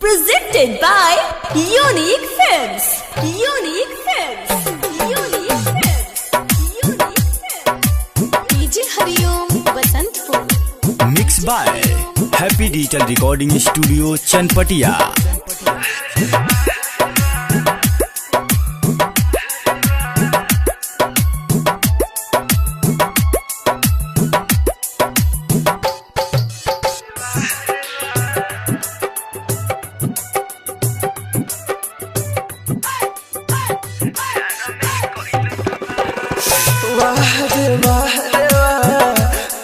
Presented by Unique Films. Unique Films. Unique Films. Unique Films. DJ Hariom Basantpur. Mixed by Happy Digital Recording Studio Chanpatia. वाह रे वाह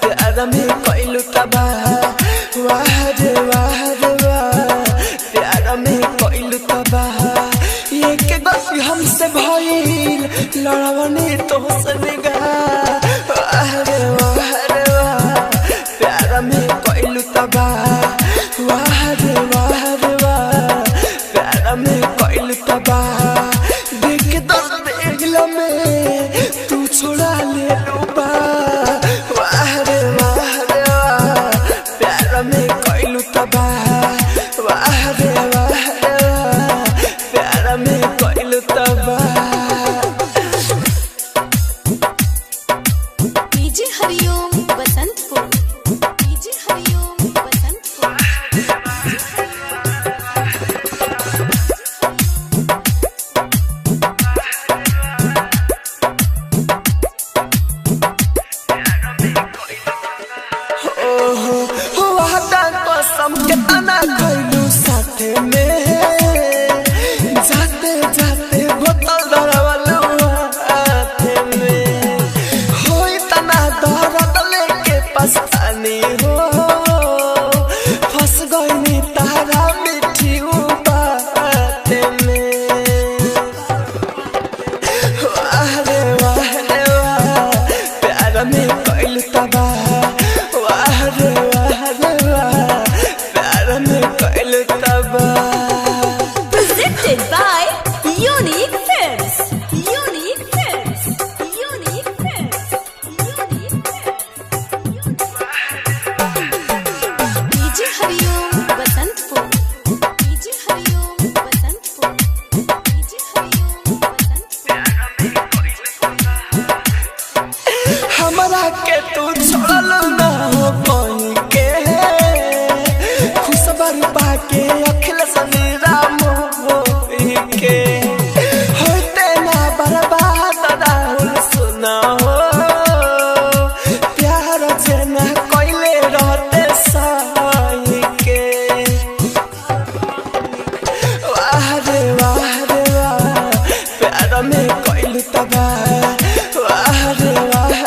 प्यारा में कोइलू तबाह। वाह रे वाह प्यारा में कोइलू तबाह। ये के गलती हमसे भइल लड़वनी तो सनेगा। वाह रे वाह प्यारा में कोइलू तबाह। वाह रे वाह प्यारा में कोइलू तबाह। देख दर्द देखला में तू छोड़ा ले लूबा। वाह रे वाह प्यारा में कोइलू तबाह। वाह रे वाह प्यारा में कोइलू तबाह। DJ Hariom Basantpur. DJ Hariom Basantpur. कसम के तना खइलू साथे में। जाते जाते बोतल धरवलू हाथे में। होई तना दर्द लेके पछतानी हो। फंस गइनी तारा मिठी बाते में। वाह रे वाह प्यारा में कोइलू तबाह। वाह रे Presented by Unique Films. Unique Films. Unique Films. Unique Films. DJ Hariom Basantpur. DJ Hariom Basantpur. DJ Hariom Basantpur. हमरा के तू छोड़ल ना हो कोई के। खुशबर पाके अखिल समीरा मोही के। होते ना बर्बाद राहुल सुना हो। प्यार जना कोइले रहते साई के। वाह रे वाह प्यारा में कोइलू तबाह। वाह रे वाह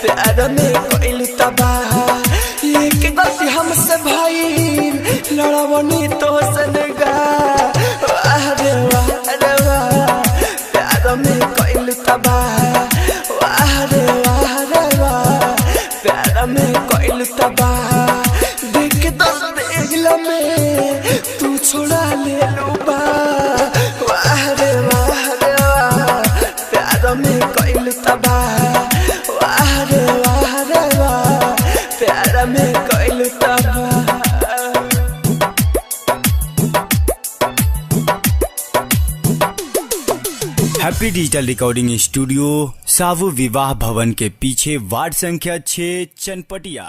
प्यारा में कोइलू तबाह। ये के गलती हमसे भइल लड़वनी तो सनेगा। वाह रे वाह प्यारा में कोइलू तबाह। वाह रे वाह प्यारा में कोइलू तबाह। देख दर्द देखला में तू छोड़ा ले लूबा। वाह रे वाह प्यारा में कोइलू तबाह। वाह रे वाह प्यारा में कोइलू तबाह। हैप्पी डिजिटल रिकॉर्डिंग स्टूडियो सावु विवाह भवन के पीछे वार्ड संख्या 6 चनपटिया।